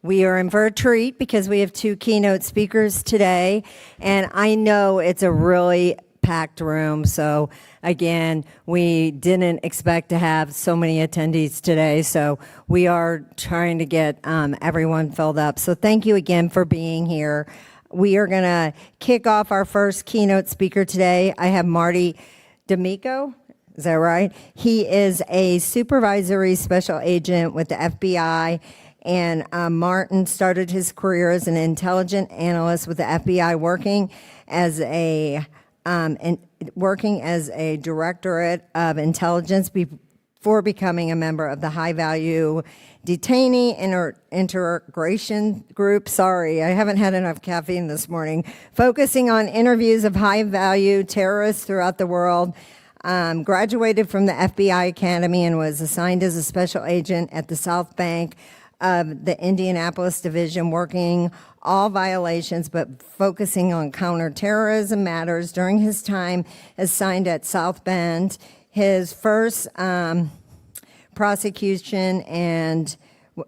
We are in for a treat because we have two keynote speakers today, and I know it's a really packed room. So again, we didn't expect to have so many attendees today, so we are trying to get everyone filled up. So thank you again for being here. We are going to kick off our first keynote speaker today. I have Marty D'Amico. Is that right? He is a supervisory special agent with the FBI. And Martin started his career as an intelligence analyst with the FBI, working as a directorate of intelligence before becoming a member of the high-value detainee integration group. Sorry, I haven't had enough caffeine this morning. Focusing on interviews of high-value terrorists throughout the world. Graduated from the FBI Academy and was assigned as a special agent at the South Bank of the Indianapolis division, working all violations but focusing on counterterrorism matters. During his time assigned at South Bend, his first prosecution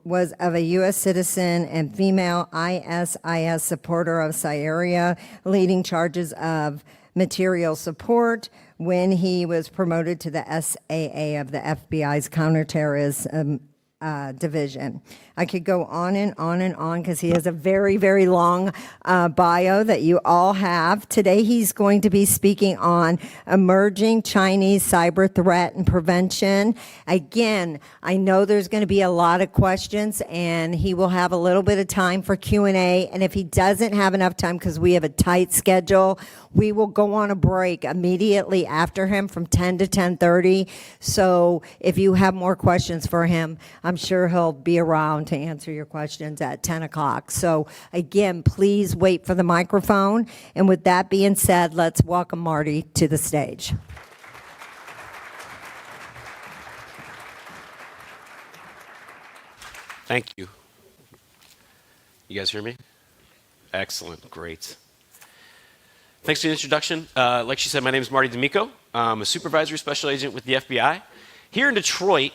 was of a U.S. citizen and female ISIS supporter of Syria, leading charges of material support when he was promoted to the SAA of the FBI's counterterrorism division. I could go on and on and on because he has a very, very long bio that you all have. Today he's going to be speaking on emerging Chinese cyber threat and prevention. Again, I know there's going to be a lot of questions, and he will have a little bit of time for Q&A. And if he doesn't have enough time because we have a tight schedule, we will go on a break immediately after him from 10 to 10:30. So if you have more questions for him, I'm sure he'll be around to answer your questions at 10 o'clock. So again, please wait for the microphone. And with that being said, let's welcome Marty to the stage. Thank you. You guys hear me? Excellent, great. Thanks for the introduction. Like she said, my name is Marty D'Amico. I'm a supervisory special agent with the FBI. Here in Detroit,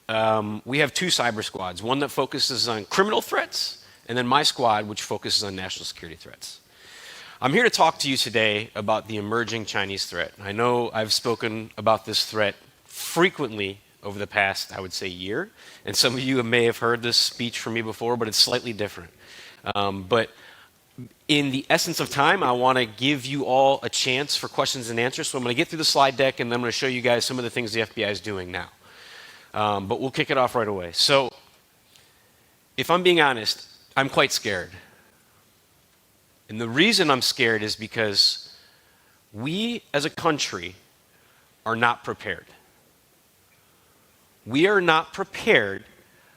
we have two cyber squads, one that focuses on criminal threats, and then my squad, which focuses on national security threats. I'm here to talk to you today about the emerging Chinese threat. I know I've spoken about this threat frequently over the past, I would say, year, and some of you may have heard this speech from me before, but it's slightly different. But in the essence of time, I want to give you all a chance for questions and answers, so I'm going to get through the slide deck, and then I'm going to show you guys some of the things the FBI is doing now. But we'll kick it off right away. So, if I'm being honest, I'm quite scared. And the reason I'm scared is because we, as a country, are not prepared. We are not prepared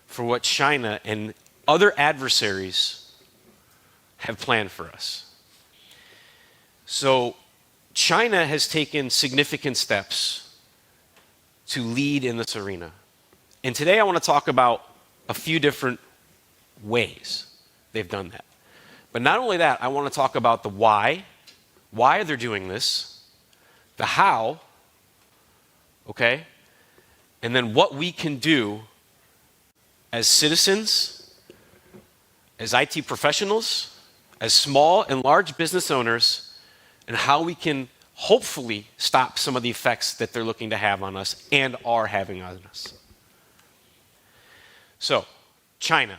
for what China and other adversaries have planned for us. So, China has taken significant steps to lead in this arena. And today I want to talk about a few different ways they've done that. But not only that, I want to talk about the why they're doing this, the how, okay, and then what we can do as citizens, as IT professionals, as small and large business owners, and how we can hopefully stop some of the effects that they're looking to have on us and are having on us. So, China.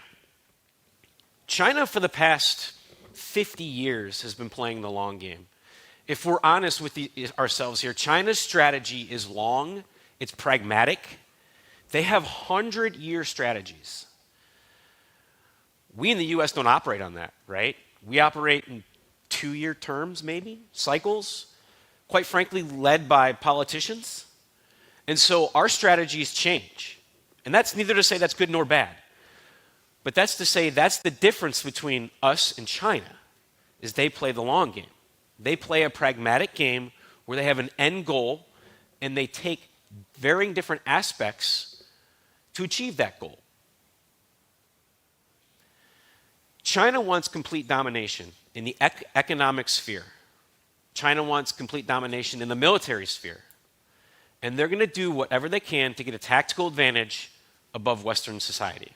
China for the past 50 years has been playing the long game. If we're honest with ourselves here, China's strategy is long, it's pragmatic. They have 100-year strategies. We in the US don't operate on that, right? We operate in 2-year terms, maybe, cycles, quite frankly, led by politicians. And so our strategies change. And that's neither to say that's good nor bad. But that's to say that's the difference between us and China, is they play the long game. They play a pragmatic game where they have an end goal and they take varying different aspects to achieve that goal. China wants complete domination in the economic sphere. China wants complete domination in the military sphere. And they're going to do whatever they can to get a tactical advantage above Western society.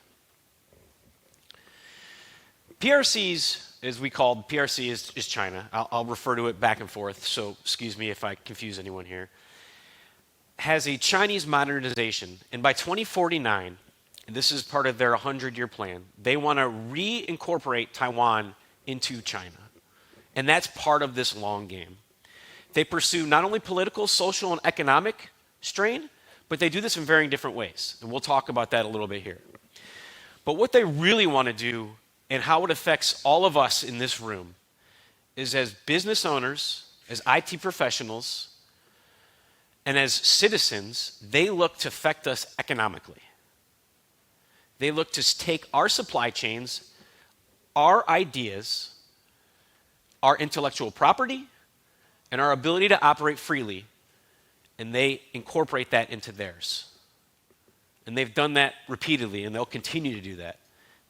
PRCs, as we called, PRC is China. I'll refer to it back and forth, so excuse me if I confuse anyone here. Has a Chinese modernization, and by 2049, and this is part of their 100-year plan, they want to reincorporate Taiwan into China. And that's part of this long game. They pursue not only political, social, and economic strain, but they do this in varying different ways. And we'll talk about that a little bit here. But what they really want to do and how it affects all of us in this room is, as business owners, as IT professionals, and as citizens, they look to affect us economically. They look to take our supply chains, our ideas, our intellectual property, and our ability to operate freely, and they incorporate that into theirs. And they've done that repeatedly, and they'll continue to do that.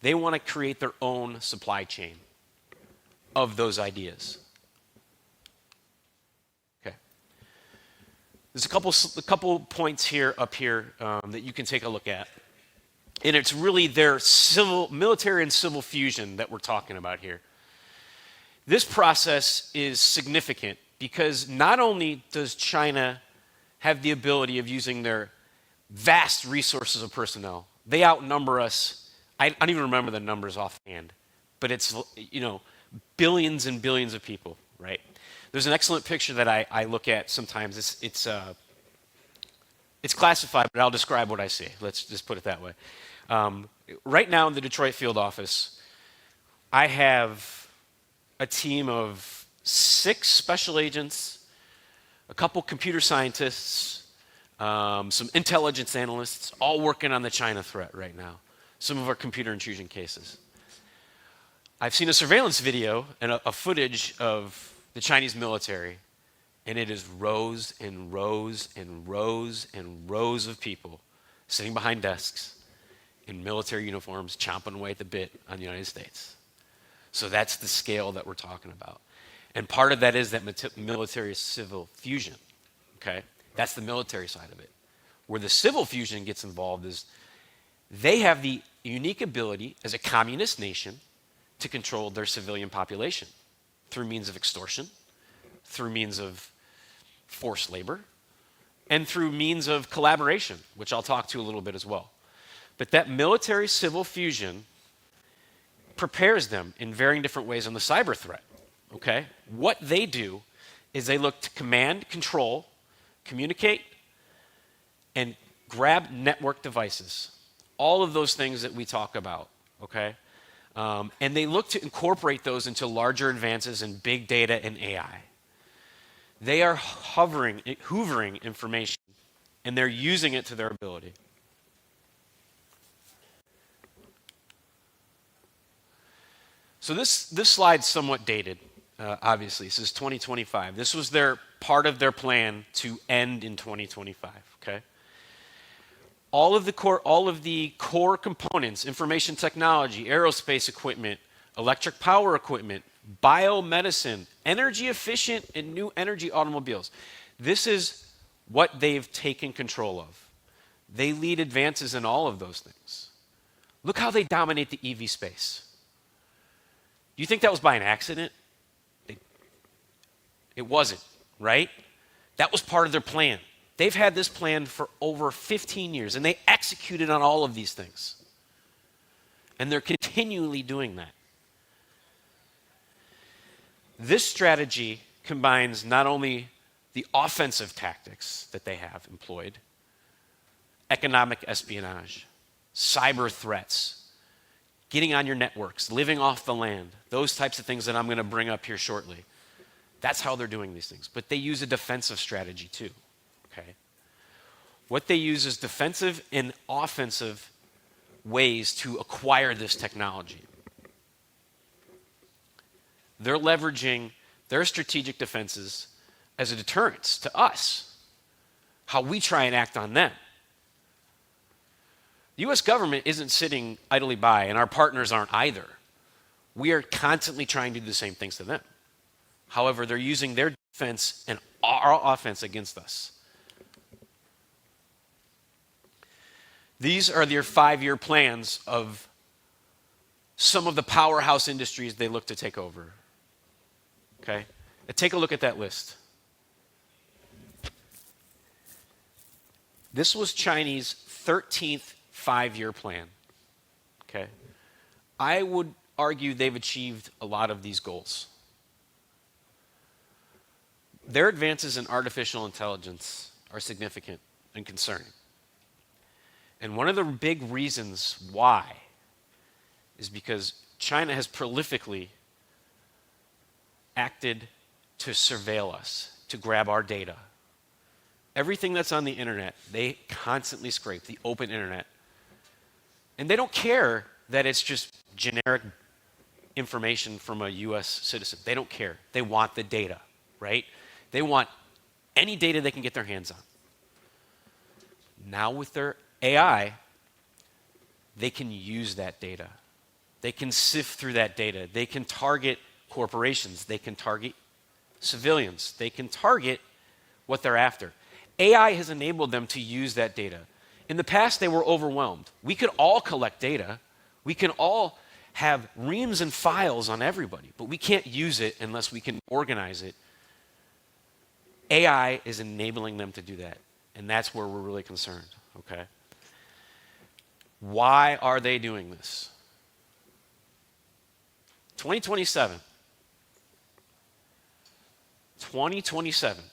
They want to create their own supply chain of those ideas. Okay. There's a couple points here up here that you can take a look at. And it's really their military and civil fusion that we're talking about here. This process is significant because not only does China have the ability of using their vast resources of personnel, they outnumber us. I don't even remember the numbers offhand, but it's, billions and billions of people, right? There's an excellent picture that I look at sometimes. It's classified, but I'll describe what I see. Let's just put it that way. Right now in the Detroit field office, I have a team of 6 special agents, a couple computer scientists, some intelligence analysts, all working on the China threat right now. Some of our computer intrusion cases. I've seen a surveillance video and a footage of the Chinese military, and it is rows and rows and rows and rows of people sitting behind desks in military uniforms, chomping away at the bit on the United States. So that's the scale that we're talking about. And part of that is that military-civil fusion, okay? That's the military side of it. Where the civil fusion gets involved is they have the unique ability as a communist nation to control their civilian population through means of extortion, through means of forced labor, and through means of collaboration, which I'll talk to a little bit as well. But that military-civil fusion prepares them in varying different ways on the cyber threat, okay? What they do is they look to command, control, communicate, and grab network devices. All of those things that we talk about, okay? And they look to incorporate those into larger advances in big data and AI. They are hoovering information, and they're using it to their ability. So this slide's somewhat dated, obviously. This is 2025. This was part of their plan to end in 2025, okay? All of the core components, information technology, aerospace equipment, electric power equipment, biomedicine, energy efficient and new energy automobiles. This is what they've taken control of. They lead advances in all of those things. Look how they dominate the EV space. Do you think that was by an accident? It wasn't, right? That was part of their plan. They've had this plan for over 15 years, and they executed on all of these things. And they're continually doing that. This strategy combines not only the offensive tactics that they have employed, economic espionage, cyber threats, getting on your networks, living off the land, those types of things that I'm going to bring up here shortly. That's how they're doing these things. But they use a defensive strategy too. Okay. What they use is defensive and offensive ways to acquire this technology. They're leveraging their strategic defenses as a deterrence to us, how we try and act on them. The U.S. government isn't sitting idly by, and our partners aren't either. We are constantly trying to do the same things to them. However, they're using their defense and our offense against us. These are their 5-year plans of some of the powerhouse industries they look to take over. Okay? And take a look at that list. This was Chinese 13th five-year plan. Okay? I would argue they've achieved a lot of these goals. Their advances in artificial intelligence are significant and concerning. And one of the big reasons why is because China has prolifically acted to surveil us, to grab our data. Everything that's on the internet, they constantly scrape, the open internet. And they don't care that it's just generic information from a US citizen. They don't care. They want the data, right? They want any data they can get their hands on. Now with their AI, they can use that data. They can sift through that data. They can target corporations. They can target civilians. They can target what they're after. AI has enabled them to use that data. In the past, they were overwhelmed. We could all collect data. We can all have reams and files on everybody, but we can't use it unless we can organize it. AI is enabling them to do that, and that's where we're really concerned, okay? Why are they doing this? 2027. 2027.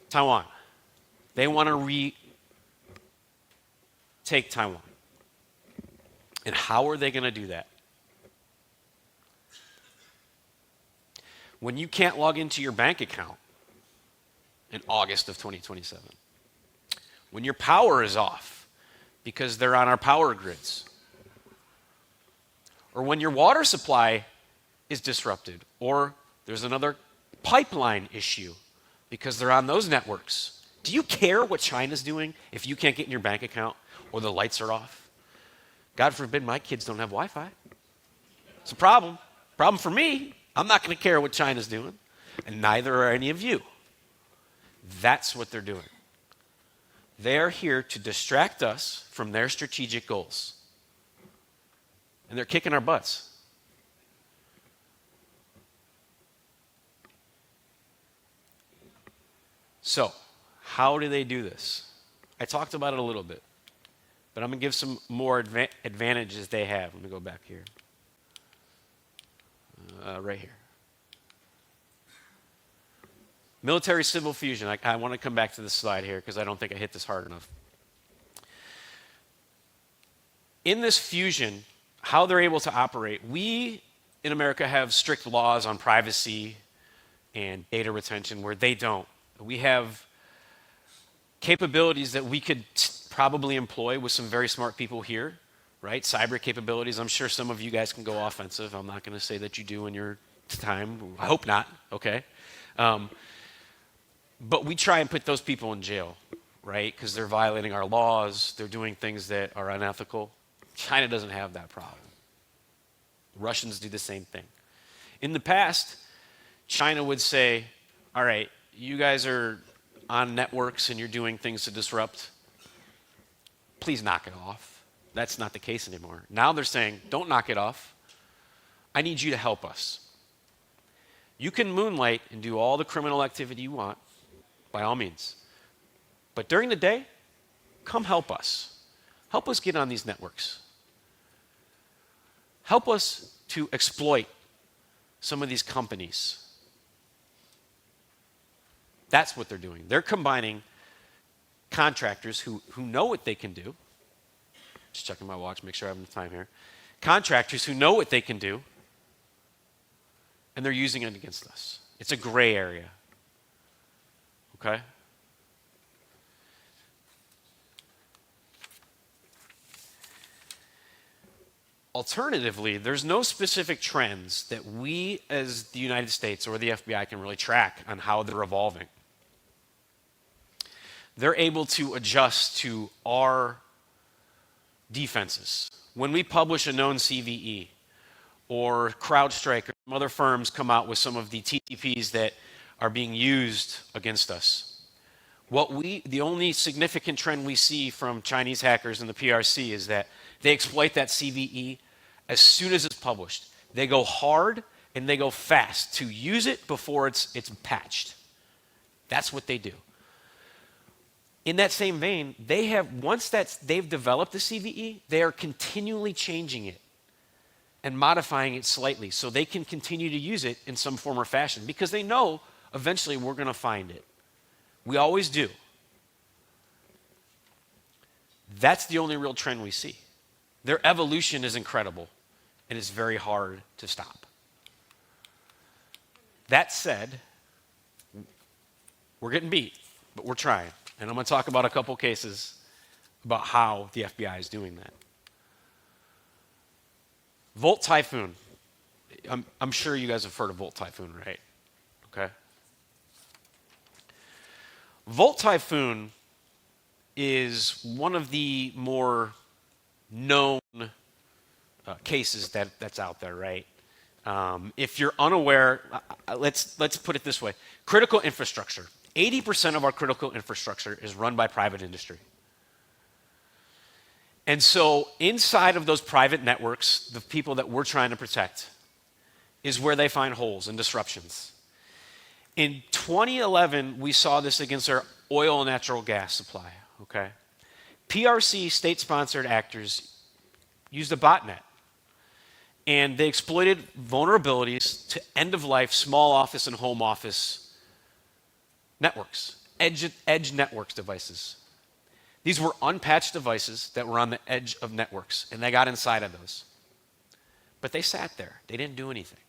Taiwan. They want to retake Taiwan. And how are they going to do that? When you can't log into your bank account in August of 2027, when your power is off because they're on our power grids, or when your water supply is disrupted, or there's another pipeline issue because they're on those networks. Do you care what China's doing if you can't get in your bank account or the lights are off? God forbid my kids don't have Wi-Fi. It's a problem. Problem for me. I'm not going to care what China's doing, and neither are any of you. That's what they're doing. They're here to distract us from their strategic goals. And they're kicking our butts. So, how do they do this? I talked about it a little bit, but I'm going to give some more advantages they have. Let me go back here. Right here. Military civil fusion. I want to come back to this slide here because I don't think I hit this hard enough. In this fusion, how they're able to operate, we in America have strict laws on privacy and data retention where they don't. We have capabilities that we could probably employ with some very smart people here, right? Cyber capabilities. I'm sure some of you guys can go offensive. I'm not going to say that you do in your time. I hope not, okay? But we try and put those people in jail, right? Because they're violating our laws. They're doing things that are unethical. China doesn't have that problem. Russians do the same thing. In the past, China would say, all right, you guys are on networks and you're doing things to disrupt. Please knock it off. That's not the case anymore. Now they're saying, don't knock it off. I need you to help us. You can moonlight and do all the criminal activity you want, by all means. But during the day, come help us. Help us get on these networks. Help us to exploit some of these companies. That's what they're doing. They're combining contractors who know what they can do. Just checking my watch, make sure I have enough time here. Contractors who know what they can do, and they're using it against us. It's a gray area. Okay? Alternatively, there's no specific trends that we as the United States or the FBI can really track on how they're evolving. They're able to adjust to our defenses. When we publish a known CVE or CrowdStrike or some other firms come out with some of the TTPs that are being used against us, The only significant trend we see from Chinese hackers in the PRC is that they exploit that CVE as soon as it's published. They go hard and they go fast to use it before it's patched. That's what they do. In that same vein, once they've developed the CVE, they are continually changing it and modifying it slightly so they can continue to use it in some form or fashion because they know eventually we're going to find it. We always do. That's the only real trend we see. Their evolution is incredible, and it's very hard to stop. That said, we're getting beat, but we're trying. And I'm going to talk about a couple cases about how the FBI is doing that. Volt Typhoon. I'm sure you guys have heard of Volt Typhoon, right? Okay. Volt Typhoon is one of the more known cases that's out there, right? If you're unaware, let's put it this way. Critical infrastructure. 80% of our critical infrastructure is run by private industry. And so inside of those private networks, the people that we're trying to protect is where they find holes and disruptions. In 2011, we saw this against our oil and natural gas supply, okay? PRC state-sponsored actors used a botnet, and they exploited vulnerabilities to end-of-life small office and home office networks, edge networks devices. These were unpatched devices that were on the edge of networks, and they got inside of those. But they sat there. They didn't do anything.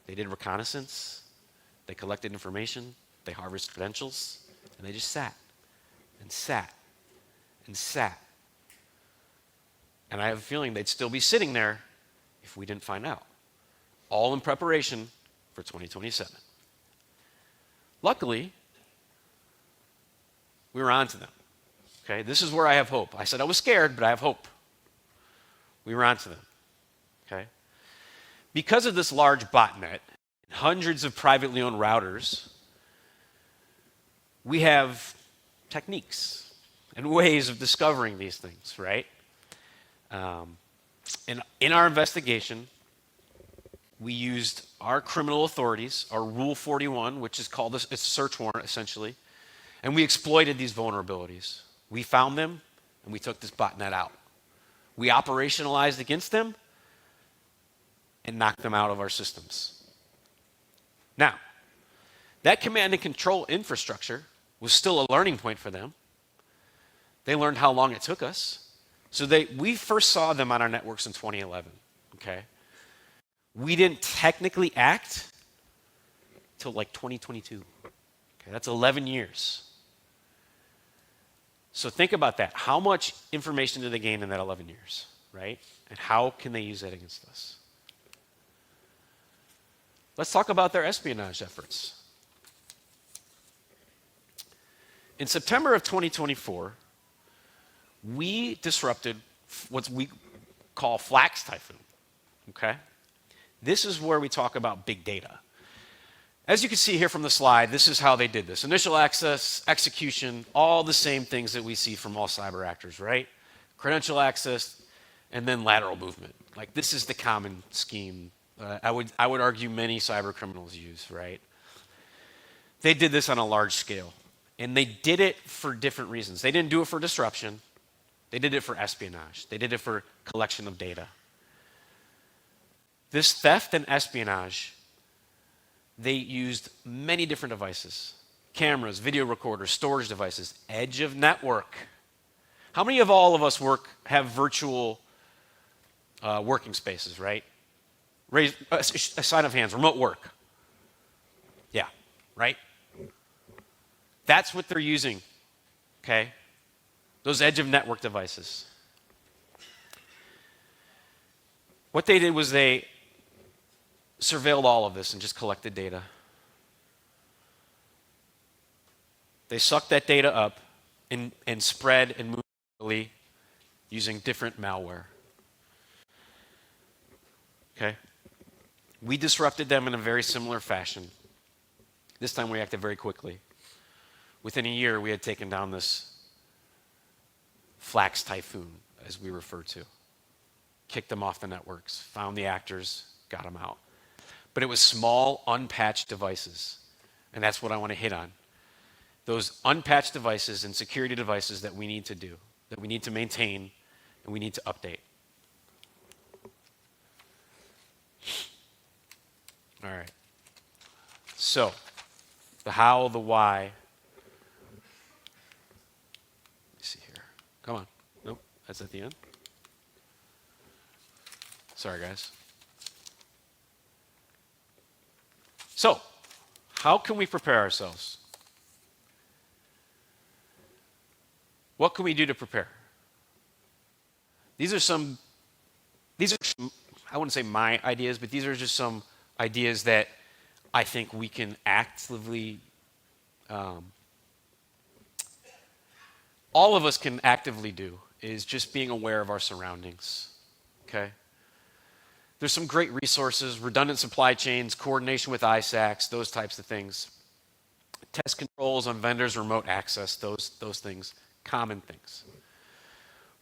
They did reconnaissance. They collected information, they harvested credentials, and they just sat and sat and sat. And I have a feeling they'd still be sitting there if we didn't find out. All in preparation for 2027. Luckily, we were on to them. Okay, this is where I have hope. I said I was scared, but I have hope. We were on to them. Okay? Because of this large botnet, hundreds of privately owned routers, we have techniques and ways of discovering these things, right? And in our investigation, we used our criminal authorities, our Rule 41, which is called it's a search warrant, essentially, and we exploited these vulnerabilities. We found them, and we took this botnet out. We operationalized against them and knocked them out of our systems. Now, that command and control infrastructure was still a learning point for them. They learned how long it took us. So we first saw them on our networks in 2011, okay? We didn't technically act till like 2022. Okay, that's 11 years. So think about that. How much information did they gain in that 11 years, right? And how can they use that against us? Let's talk about their espionage efforts. In September of 2024, we disrupted what we call Flax Typhoon, okay? This is where we talk about big data. As you can see here from the slide, this is how they did this. Initial access, execution, all the same things that we see from all cyber actors, right? Credential access, and then lateral movement. Like, this is the common scheme I would argue many cyber criminals use, right? They did this on a large scale, and they did it for different reasons. They didn't do it for disruption. They did it for espionage. They did it for collection of data. This theft and espionage, they used many different devices. Cameras, video recorders, storage devices, edge of network. How many of all of us have virtual working spaces, right? Raise a sign of hands, remote work. Yeah, right? That's what they're using, okay? Those edge of network devices. What they did was they surveilled all of this and just collected data. They sucked that data up and spread and moved quickly using different malware. Okay? We disrupted them in a very similar fashion. This time we acted very quickly. within a year, we had taken down this flax typhoon, as we refer to. Kicked them off the networks, found the actors, got them out. But it was small, unpatched devices. And that's what I want to hit on. Those unpatched devices and security devices that we need to do, that we need to maintain, and we need to update. All right. So, the how, the why. Let me see here. Come on. Nope, that's at the end. Sorry, guys. So, how can we prepare ourselves? What can we do to prepare? These are some, I wouldn't say my ideas, but these are just some ideas that I think we can actively, all of us can actively do, is just being aware of our surroundings, okay? There's some great resources, redundant supply chains, coordination with ISACs, those types of things. Test controls on vendors, remote access, those things, common things.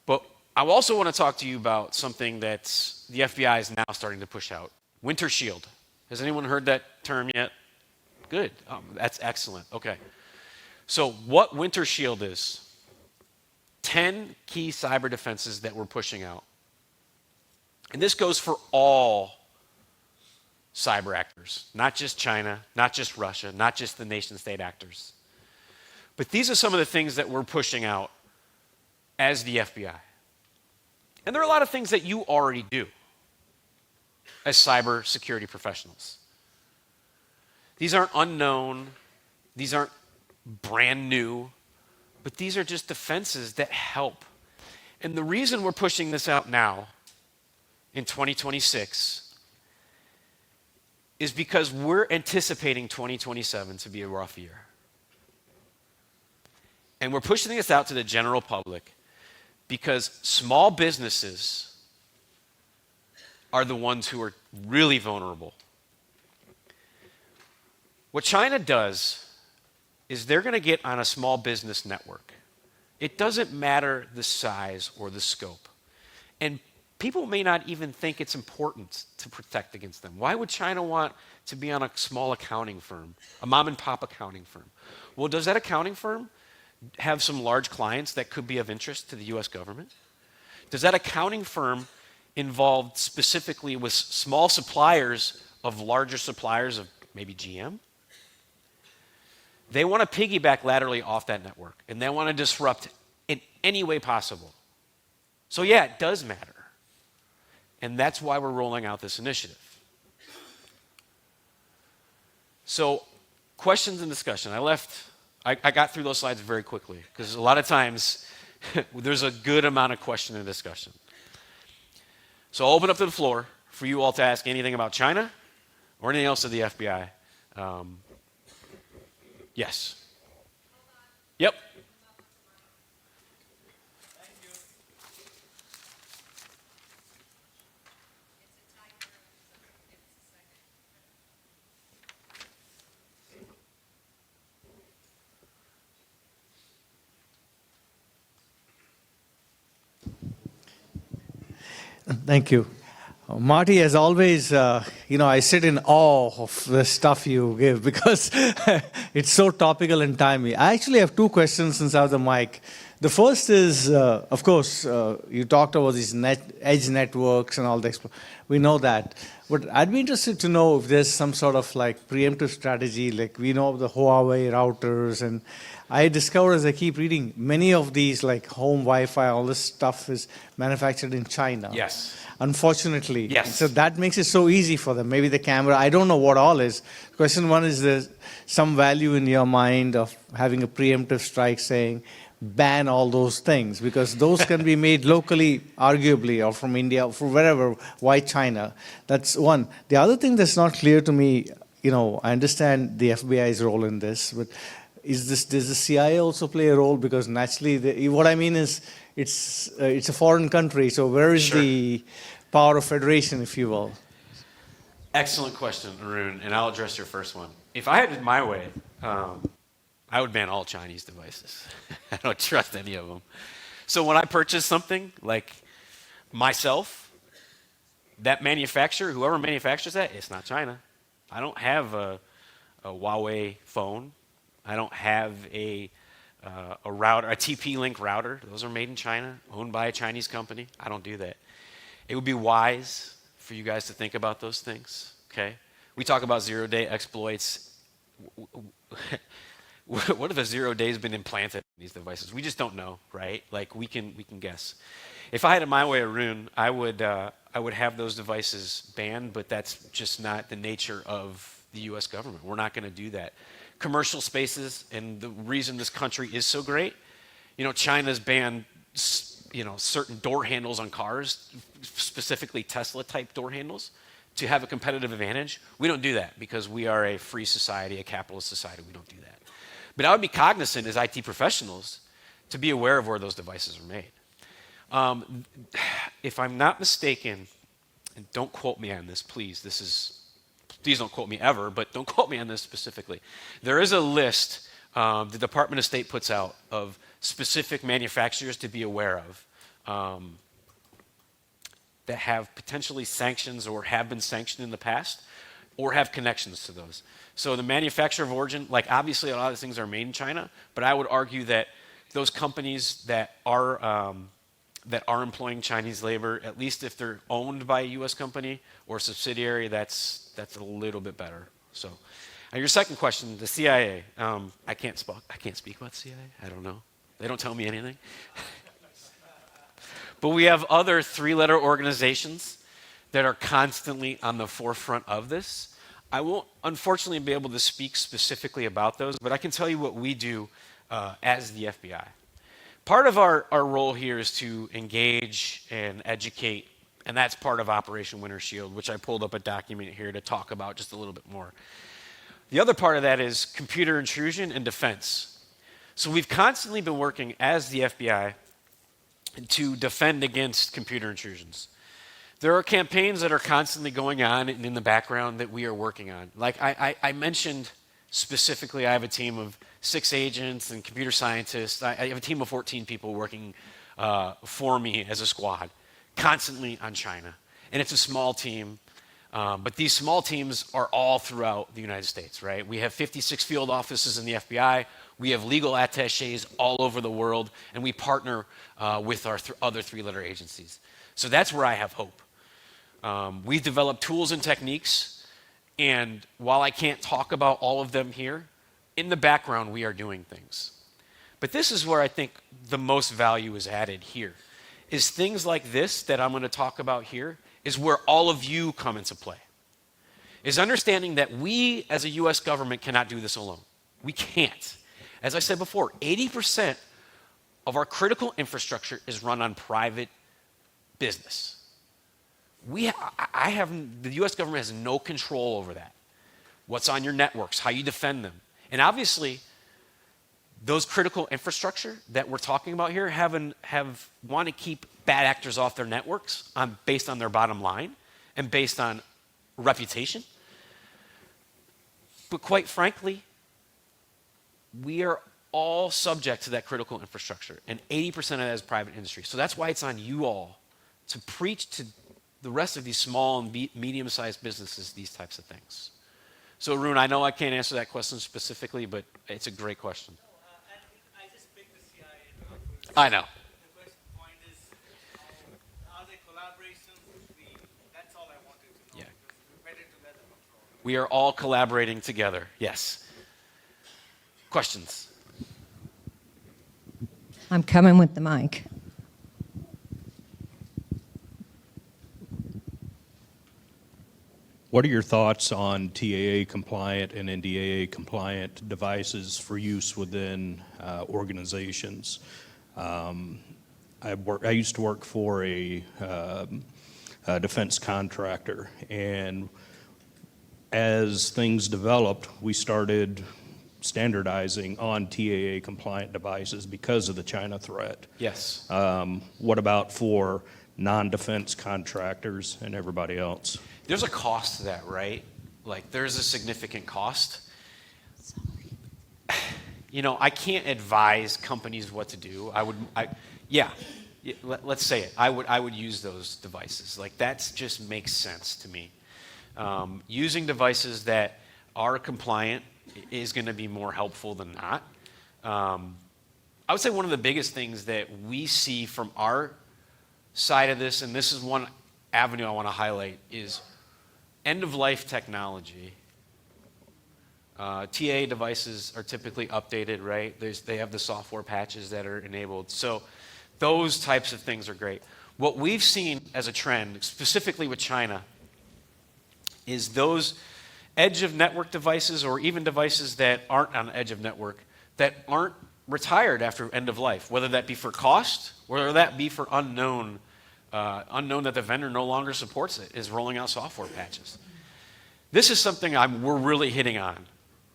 But I also want to talk to you about something that the FBI is now starting to push out. Winter Shield. Has anyone heard that term yet? Good. That's excellent. Okay. So what Winter Shield is, 10 key cyber defenses that we're pushing out. And this goes for all cyber actors, not just China, not just Russia, not just the nation state actors. But these are some of the things that we're pushing out as the FBI. And there are a lot of things that you already do as cybersecurity professionals. These aren't unknown, these aren't brand new, but these are just defenses that help. And the reason we're pushing this out now, in 2026, is because we're anticipating 2027 to be a rough year. And we're pushing this out to the general public because small businesses are the ones who are really vulnerable. What China does is they're going to get on a small business network. It doesn't matter the size or the scope. And people may not even think it's important to protect against them. Why would China want to be on a small accounting firm, a mom and pop accounting firm? Well, does that accounting firm have some large clients that could be of interest to the US government? Does that accounting firm involved specifically with small suppliers of larger suppliers of maybe GM? They want to piggyback laterally off that network, and they want to disrupt in any way possible. So yeah, it does matter. And that's why we're rolling out this initiative. So, questions and discussion. I got through those slides very quickly, because a lot of times there's a good amount of question and discussion. So I'll open up to the floor for you all to ask anything about China or anything else to the FBI. Yes. Yep. Thank you. Marty, as always, I sit in awe of the stuff you give because it's so topical and timely. I actually have two questions since I have the mic. The first is, of course, you talked about these edge networks and all this. We know that. But I'd be interested to know if there's some sort of like preemptive strategy, like we know the Huawei routers, and I discovered as I keep reading, many of these like home Wi-Fi, all this stuff is manufactured in China. Yes. Unfortunately. Yes. So that makes it so easy for them. Maybe the camera, I don't know what all is. Question one is there some value in your mind of having a preemptive strike saying, ban all those things, because those can be made locally, arguably, or from India, or from wherever. Why China? That's one. The other thing that's not clear to me, I understand the FBI's role in this, but does the CIA also play a role? Because naturally, what I mean is, it's a foreign country, so where is the power of federation, if you will? Excellent question, Arun, and I'll address your first one. If I had it my way, I would ban all Chinese devices. I don't trust any of them. So when I purchase something, like myself, that manufacturer, whoever manufactures that, it's not China. I don't have a Huawei phone. I don't have a router, a TP-Link router. Those are made in China, owned by a Chinese company. I don't do that. It would be wise for you guys to think about those things, okay? We talk about zero-day exploits. What if a 0 day has been implanted in these devices? We just don't know, right? Like we can guess. If I had it my way, Arun, I would have those devices banned, but that's just not the nature of the U.S. government. We're not going to do that. Commercial spaces, and the reason this country is so great, China's banned, certain door handles on cars, specifically Tesla-type door handles, to have a competitive advantage. We don't do that because we are a free society, a capitalist society. We don't do that. But I would be cognizant as IT professionals to be aware of where those devices are made. If I'm not mistaken, and don't quote me on this, please. Please don't quote me ever, but don't quote me on this specifically. There is a list the Department of State puts out of specific manufacturers to be aware of that have potentially sanctions or have been sanctioned in the past or have connections to those. So the manufacturer of origin, like obviously a lot of these things are made in China, but I would argue that those companies that are employing Chinese labor, at least if they're owned by a U.S. company or subsidiary, that's a little bit better. So, your second question, the CIA. I can't speak about the CIA. I don't know. They don't tell me anything. But we have other three-letter organizations that are constantly on the forefront of this. I won't, unfortunately, be able to speak specifically about those, but I can tell you what we do as the FBI. Part of our role here is to engage and educate, and that's part of Operation Winter Shield, which I pulled up a document here to talk about just a little bit more. The other part of that is computer intrusion and defense. So we've constantly been working as the FBI to defend against computer intrusions. There are campaigns that are constantly going on in the background that we are working on. Like I mentioned specifically, I have a team of 6 agents and computer scientists. I have a team of 14 people working for me as a squad, constantly on China. And it's a small team, but these small teams are all throughout the United States, right? We have 56 field offices in the FBI. We have legal attaches all over the world, and we partner with our other three-letter agencies. So that's where I have hope. We've developed tools and techniques, and while I can't talk about all of them here, in the background we are doing things. But this is where I think the most value is added here, is things like this that I'm going to talk about here is where all of you come into play, is understanding that we as a U.S. government cannot do this alone. We can't. As I said before, 80% of our critical infrastructure is run on private business. The U.S. government has no control over that. What's on your networks, how you defend them. And obviously, those critical infrastructure that we're talking about here want to keep bad actors off their networks based on their bottom line and based on reputation. But quite frankly, we are all subject to that critical infrastructure, and 80% of that is private industry. So that's why it's on you all to preach to the rest of these small and medium-sized businesses these types of things. So, Arun, I know I can't answer that question specifically, but it's a great question. I just picked the CIA. I know. The point is, are there collaborations? That's all I wanted to know. Yeah. It's better to let them control. We are all collaborating together, yes. Questions? I'm coming with the mic. What are your thoughts on TAA compliant and NDAA compliant devices for use within organizations? I used to work for a defense contractor, and as things developed, we started standardizing on TAA compliant devices because of the China threat. Yes. What about for non-defense contractors and everybody else? There's a cost to that, right? Like, there's a significant cost. I can't advise companies what to do. Let's say it. I would use those devices. Like that just makes sense to me. Using devices that are compliant is going to be more helpful than not. I would say one of the biggest things that we see from our side of this, and this is one avenue I want to highlight, is end-of-life technology. TA devices are typically updated, right? They have the software patches that are enabled. So those types of things are great. What we've seen as a trend, specifically with China, is those edge of network devices, or even devices that aren't on the edge of network, that aren't retired after end of life, whether that be for cost, whether that be for unknown that the vendor no longer supports it, is rolling out software patches. This is something we're really hitting on,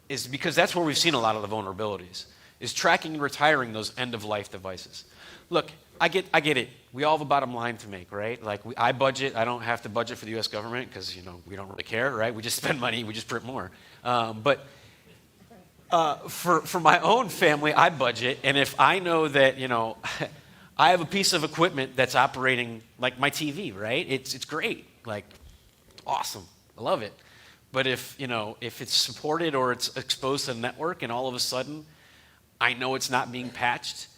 is because that's where we've seen a lot of the vulnerabilities, is tracking and retiring those end-of-life devices. Look, I get it. We all have a bottom line to make, right? Like I budget. I don't have to budget for the U.S. government because we don't really care, right? We just spend money. We just print more. But for my own family, I budget, and if I know that I have a piece of equipment that's operating like my TV, right? It's great, like awesome. I love it. But if it's supported or it's exposed to the network, and all of a sudden I know it's not being patched,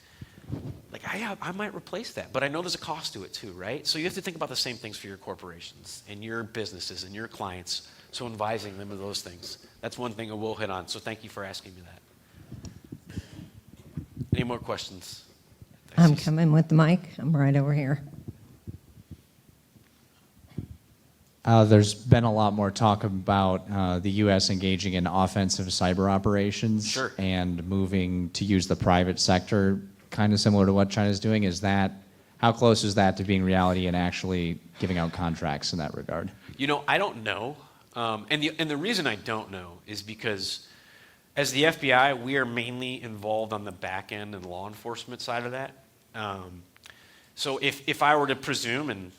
like I might replace that. But I know there's a cost to it too, right? So you have to think about the same things for your corporations and your businesses and your clients. So advising them of those things. That's one thing I will hit on. So thank you for asking me that. Any more questions? I'm coming with the mic. I'm right over here. There's been a lot more talk about the U.S. engaging in offensive cyber operations. Sure. And moving to use the private sector, kind of similar to what China's doing. How close is that to being reality and actually giving out contracts in that regard? I don't know. And the reason I don't know is because as the FBI, we are mainly involved on the back end and law enforcement side of that. So if I were to presume, and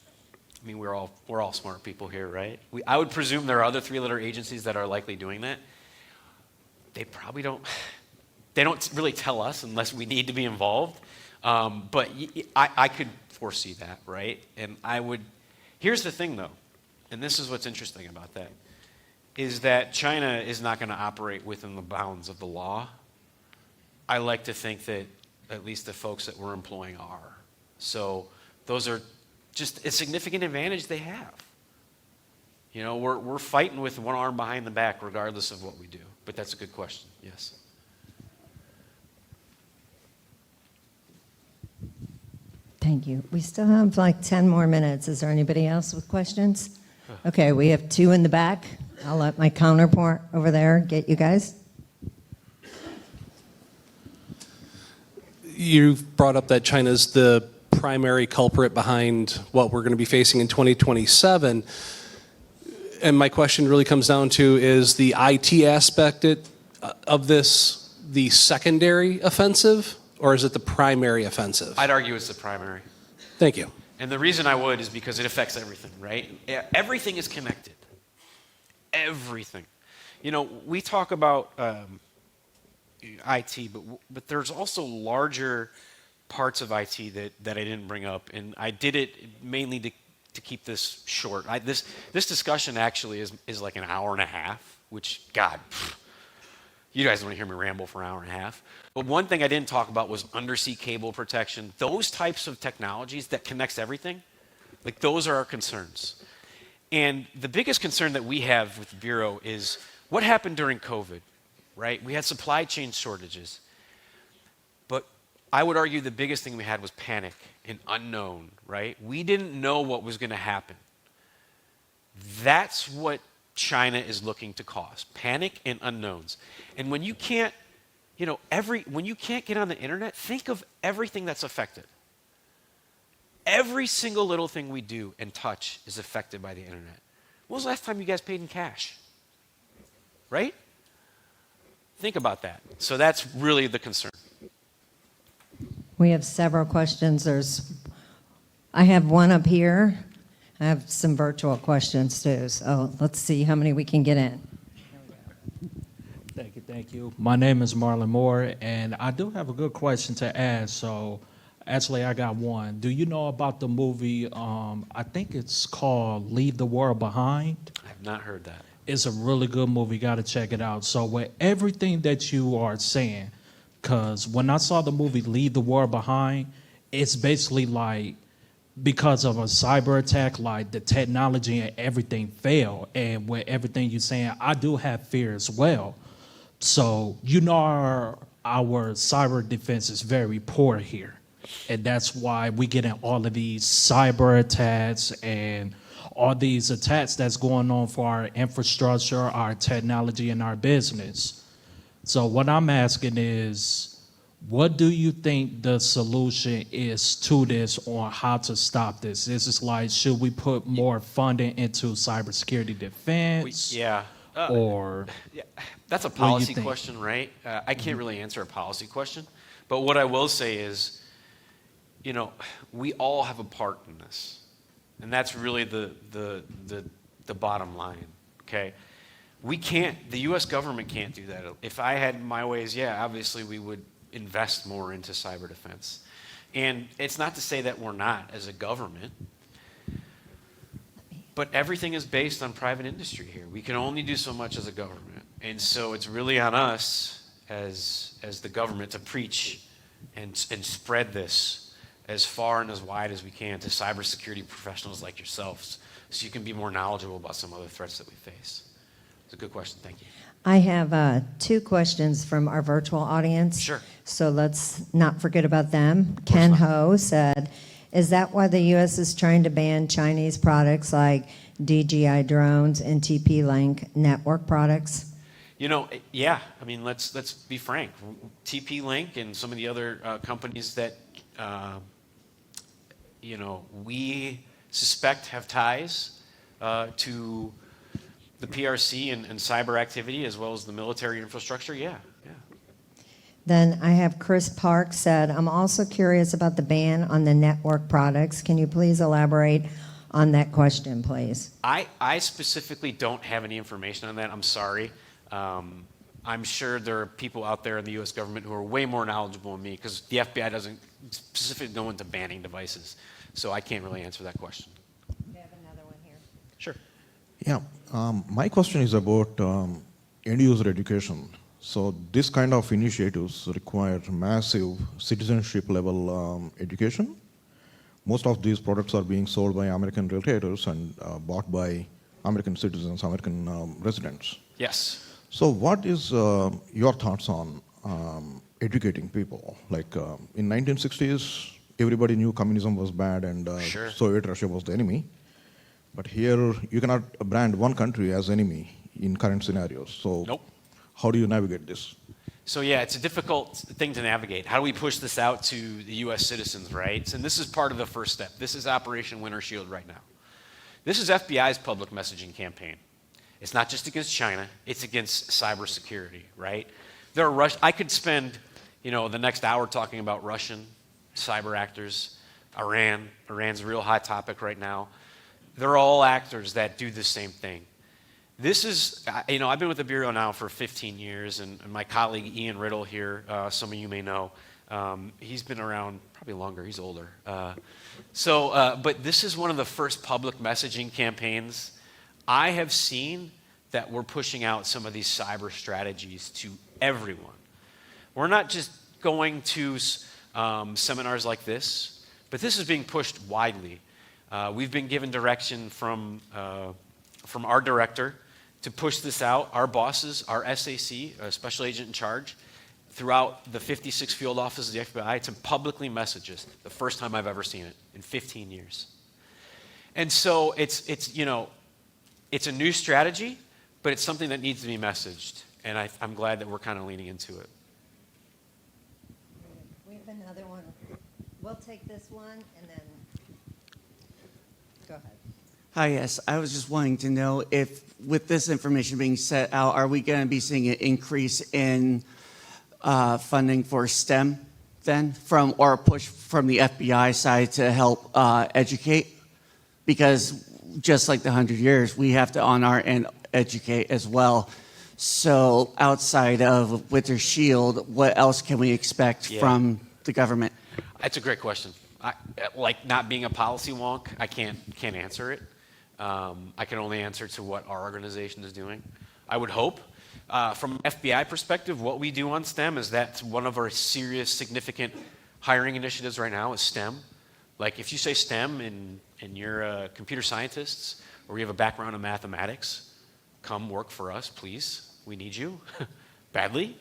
I mean we're all smart people here, right? I would presume there are other three-letter agencies that are likely doing that. They probably don't. They don't really tell us unless we need to be involved. But I could foresee that, right? And here's the thing though, and this is what's interesting about that, is that China is not going to operate within the bounds of the law. I like to think that at least the folks that we're employing are. So those are just a significant advantage they have. We're fighting with one arm behind the back regardless of what we do. But that's a good question, yes. Thank you. We still have like 10 more minutes. Is there anybody else with questions? Okay, we have 2 in the back. I'll let my counterpart over there get you guys. You've brought up that China's the primary culprit behind what we're going to be facing in 2027. And my question really comes down to, is the IT aspect of this the secondary offensive, or is it the primary offensive? I'd argue it's the primary. Thank you. And the reason I would is because it affects everything, right? Everything is connected. Everything. We talk about IT, but there's also larger parts of IT that I didn't bring up, and I did it mainly to keep this short. This discussion actually is like an hour and a half, which, God, you guys don't want to hear me ramble for an hour and a half. But one thing I didn't talk about was undersea cable protection. Those types of technologies that connects everything, like those are our concerns. And the biggest concern that we have with the Bureau is what happened during COVID, right? We had supply chain shortages. But I would argue the biggest thing we had was panic and unknown, right? We didn't know what was going to happen. That's what China is looking to cause, panic and unknowns. And when you can't, when you can't get on the internet, think of everything that's affected. Every single little thing we do and touch is affected by the internet. When was the last time you guys paid in cash? Right? Think about that. So that's really the concern. We have several questions. I have one up here. I have some virtual questions too. So let's see how many we can get in. Thank you. Thank you. My name is Marlon Moore, and I do have a good question to ask. So, actually, I got one. Do you know about the movie? I think it's called "Leave the World Behind." I have not heard that. It's a really good movie. Got to check it out. So, with everything that you are saying, because when I saw the movie "Leave the World Behind," it's basically like because of a cyber attack, like the technology and everything failed. And with everything you're saying, I do have fear as well. So, you know, our cyber defense is very poor here. And that's why we get in all of these cyber attacks and all these attacks that's going on for our infrastructure, our technology, and our business. So what I'm asking is, what do you think the solution is to this on how to stop this? Is this like, should we put more funding into cybersecurity defense? Yeah. Or Yeah, that's a What do you policy think? question, right? I can't really answer a policy question. But what I will say is, you know, we all have a part in this. And that's really the bottom line, okay? We can't, the U.S. government can't do that. If I had my ways, yeah, obviously we would invest more into cyber defense. And it's not to say that we're not as a government, but everything is based on private industry here. We can only do so much as a government. And so it's really on us as the government to preach and spread this as far and as wide as we can to cybersecurity professionals like yourselves so you can be more knowledgeable about some other threats that we face. It's a good question. Thank you. I have 2 questions from our virtual audience. Sure. So let's not forget about them. Ken Ho said, is that why the U.S. is trying to ban Chinese products like DJI drones and TP-Link network products? You know, yeah. I mean, let's be frank. TP-Link and some of the other companies that, you know, we suspect have ties to the PRC and cyber activity as well as the military infrastructure, yeah. Then I have Chris Park said, I'm also curious about the ban on the network products. Can you please elaborate on that question, please? I specifically don't have any information on that. I'm sorry. I'm sure there are people out there in the U.S. government who are way more knowledgeable than me because the FBI doesn't specifically go into banning devices. So I can't really answer that question. We have another one here. Sure. Yeah, my question is about end user education. So this kind of initiatives require massive citizenship level education. Most of these products are being sold by American retailers and bought by American citizens, American residents. Yes. So what is your thoughts on educating people? Like in 1960s, everybody knew communism was bad and Sure. Soviet Russia was the enemy. But here, you cannot brand one country as enemy in current scenarios. So Nope. how do you navigate this? So yeah, it's a difficult thing to navigate. How do we push this out to the U.S. citizens, right? And this is part of the first step. This is Operation Winter Shield right now. This is FBI's public messaging campaign. It's not just against China, it's against cybersecurity, right? There are I could spend, you know, the next hour talking about Russian cyber actors, Iran. Iran's a real hot topic right now. They're all actors that do the same thing. This is, you know, I've been with the Bureau now for 15 years, and my colleague Ian Riddle here, some of you may know, he's been around probably longer, he's older. But this is one of the first public messaging campaigns I have seen that we're pushing out some of these cyber strategies to everyone. We're not just going to seminars like this, but this is being pushed widely. We've been given direction from our director to push this out. Our bosses, our SAC, Special Agent in Charge, throughout the 56 field offices of the FBI to publicly message this. The first time I've ever seen it in 15 years. And so it's you know, it's a new strategy, but it's something that needs to be messaged. And I'm glad that we're kind of leaning into it. We have another one. We'll take this one and then go ahead. Hi, yes. I was just wanting to know if, with this information being set out, are we going to be seeing an increase in funding for STEM then, or a push from the FBI side to help educate? Because just like the 100 years, we have to, on our end, educate as well. So outside of Winter Shield, what else can we expect Yeah. from the government? That's a great question. Like not being a policy wonk, I can't answer it. I can only answer to what our organization is doing. I would hope. From an FBI perspective, what we do on STEM is that's one of our serious, significant hiring initiatives right now is STEM. Like if you say STEM and you're a computer scientist or you have a background in mathematics, come work for us, please. We need you badly.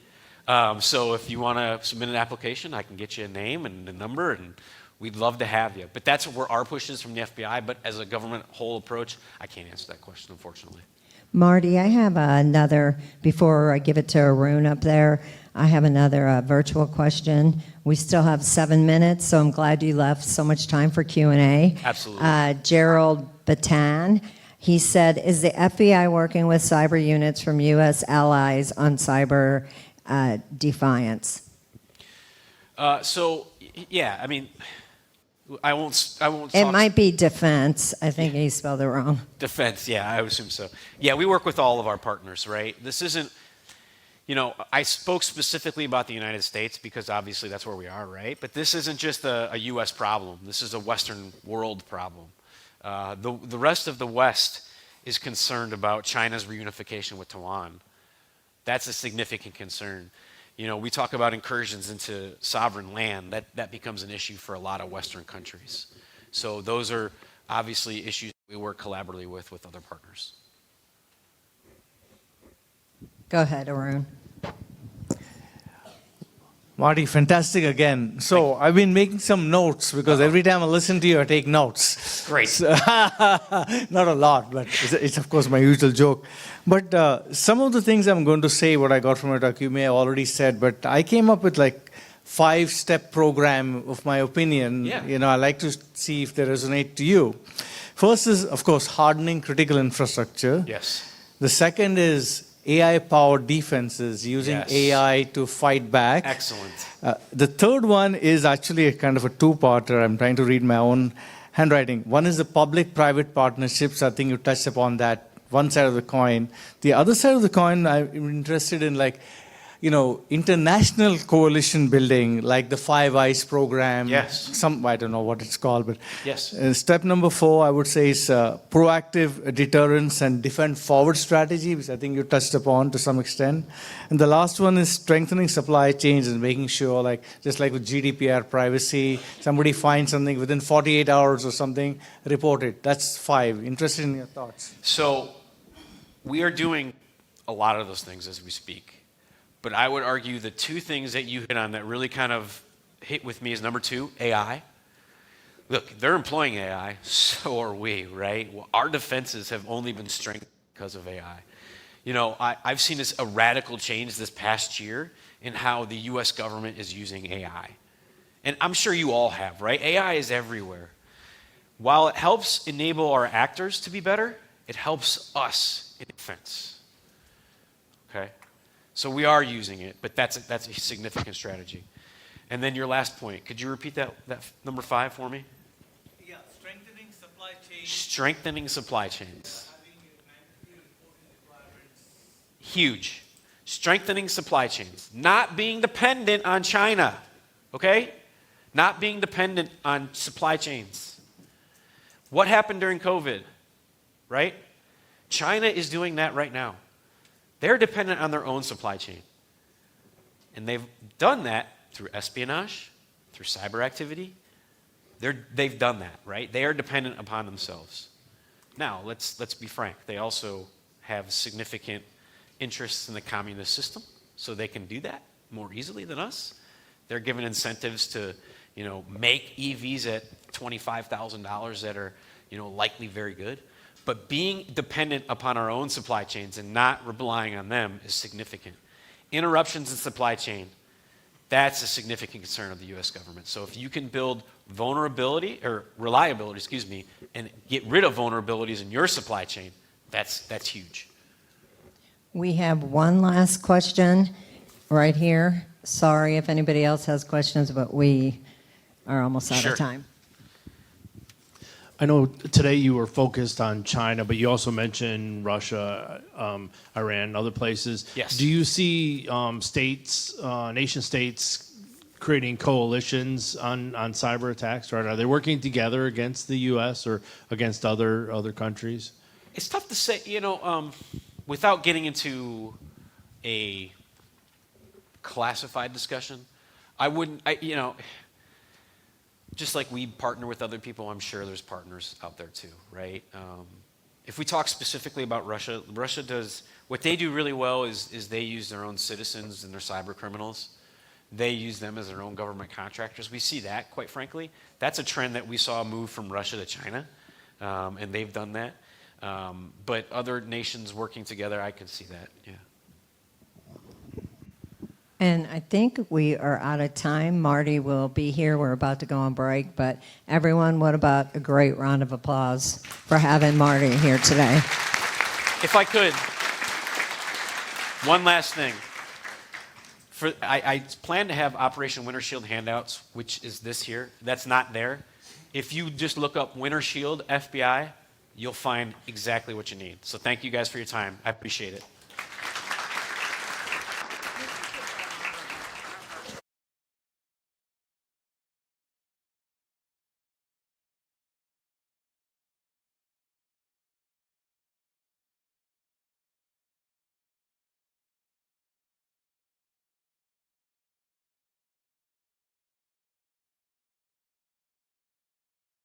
So if you want to submit an application, I can get you a name and a number, and we'd love to have you. But that's where our push is from the FBI. But as a government whole approach, I can't answer that question, unfortunately. Marty, I have another, before I give it to Arun up there, I have another virtual question. We still have 7 minutes, so I'm glad you left so much time for Q&A. Absolutely. Gerald Batan, he said, is the FBI working with cyber units from U.S. allies on cyber defiance? Yeah, I mean, I won't It talk might be defense. I think he spelled it wrong. defense. Yeah, I would assume so. Yeah, we work with all of our partners, right? This isn't, I spoke specifically about the United States because obviously that's where we are, right? But this isn't just a U.S. problem. This is a Western world problem. The rest of the West is concerned about China's reunification with Taiwan. That's a significant concern. We talk about incursions into sovereign land. That becomes an issue for a lot of Western countries. So those are obviously issues we work collaboratively with other partners. Go ahead, Arun. Marty, fantastic again. So I've been making some notes because every time I listen to you, I take notes. Great. So, not a lot, but it's of course my usual joke. But some of the things I'm going to say, what I got from your talk, you may have already said, but I came up with like 5-step program of my opinion. Yeah. I like to see if they resonate to you. First is, of course, hardening critical infrastructure. Yes. The second is AI-powered defenses, using Yes. AI to fight back. Excellent. The third one is actually a kind of a two-parter. I'm trying to read my own handwriting. One is the public-private partnerships. I think you touched upon that, one side of the coin. The other side of the coin, I'm interested in international coalition building, like the Five Eyes program. Yes. I don't know what it's called, but Yes. step number 4, I would say, is proactive deterrence and defend forward strategy, which I think you touched upon to some extent. And the last one is strengthening supply chains and making sure, just like with GDPR privacy, somebody finds something within 48 hours or something, report it. That's 5. Interested in your thoughts. So we are doing a lot of those things as we speak. But I would argue the 2 things that you hit on that really kind of hit with me is number 2, AI. Look, they're employing AI, so are we, right? Well, our defenses have only been strengthened because of AI. I've seen a radical change this past year in how the U.S. government is using AI. And I'm sure you all have, right? AI is everywhere. While it helps enable our actors to be better, it helps us in defense. Okay? So we are using it, but that's a significant strategy. And then your last point, could you repeat that number 5 for me? Yeah, strengthening supply chains. Strengthening supply chains. Huge. Strengthening supply chains. Not being dependent on China, okay? Not being dependent on supply chains. What happened during COVID, right? China is doing that right now. They're dependent on their own supply chain. And they've done that through espionage, through cyber activity. They've done that, right? They are dependent upon themselves. Now, let's be frank. They also have significant interests in the communist system, so they can do that more easily than us. They're given incentives to, make EVs at $25,000 that are, likely very good. But being dependent upon our own supply chains and not relying on them is significant. Interruptions in supply chain, that's a significant concern of the U.S. government. So if you can build reliability, and get rid of vulnerabilities in your supply chain, that's huge. We have one last question right here. Sorry if anybody else has questions, but we are almost out Sure. of time. I know today you were focused on China, but you also mentioned Russia, Iran, and other places. Yes. Do you see states, nation states, creating coalitions on cyber attacks? Right? Are they working together against the U.S. or against other countries? It's tough to say, without getting into a classified discussion. Just like we partner with other people, I'm sure there's partners out there too, right? If we talk specifically about Russia, what they do really well is they use their own citizens and their cyber criminals. They use them as their own government contractors. We see that, quite frankly. That's a trend that we saw move from Russia to China, and they've done that. But other nations working together, I can see that, yeah. And I think we are out of time. Marty will be here. We're about to go on break. But everyone, what about a great round of applause for having Marty here today? If I could, one last thing. I plan to have Operation Winter Shield handouts, which is this here. That's not there. If you just look up Winter Shield FBI, you'll find exactly what you need. So thank you guys for your time. I appreciate it.